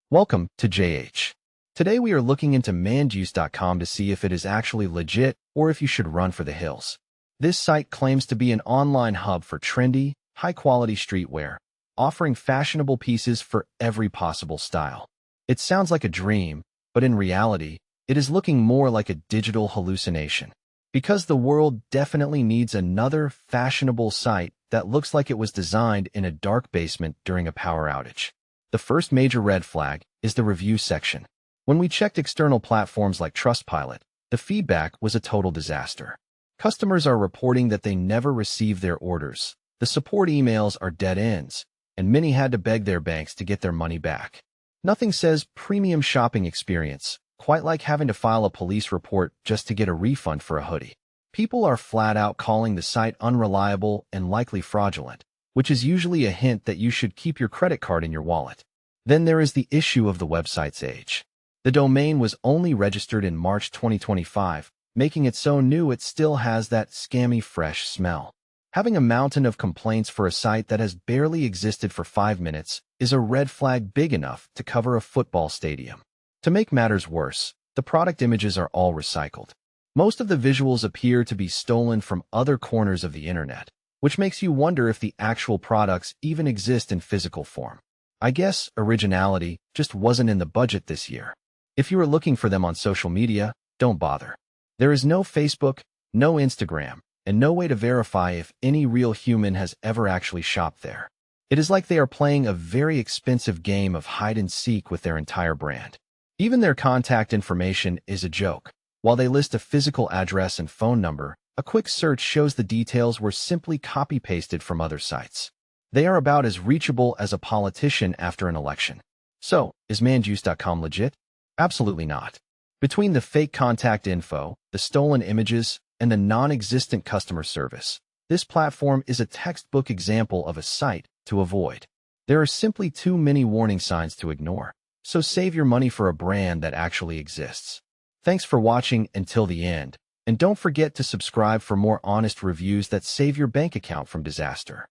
Welcome to JH. Today we are looking into Maindiues.com to see if it is actually legit or if you should run for the hills. This site claims to be an online hub for trendy, high-quality streetwear, offering fashionable pieces for every possible style. It sounds like a dream, but in reality, it is looking more like a digital hallucination. Because the world definitely needs another fashionable site that looks like it was designed in a dark basement during a power outage. The first major red flag is the review section. When we checked external platforms like Trustpilot, the feedback was a total disaster. Customers are reporting that they never received their orders. The support emails are dead ends, and many had to beg their banks to get their money back. Nothing says premium shopping experience, quite like having to file a police report just to get a refund for a hoodie. People are flat out calling the site unreliable and likely fraudulent, which is usually a hint that you should keep your credit card in your wallet. Then there is the issue of the website's age. The domain was only registered in March 2025, making it so new it still has that scammy fresh smell. Having a mountain of complaints for a site that has barely existed for 5 minutes is a red flag big enough to cover a football stadium. To make matters worse, the product images are all recycled. Most of the visuals appear to be stolen from other corners of the internet, which makes you wonder if the actual products even exist in physical form. I guess originality just wasn't in the budget this year. If you are looking for them on social media, don't bother. There is no Facebook, no Instagram, and no way to verify if any real human has ever actually shopped there. It is like they are playing a very expensive game of hide and seek with their entire brand. Even their contact information is a joke. While they list a physical address and phone number, a quick search shows the details were simply copy-pasted from other sites. They are about as reachable as a politician after an election. So, is Maindiues.com legit? Absolutely not. Between the fake contact info, the stolen images, and the non-existent customer service, this platform is a textbook example of a site to avoid. There are simply too many warning signs to ignore. So save your money for a brand that actually exists. Thanks for watching until the end. And don't forget to subscribe for more honest reviews that save your bank account from disaster.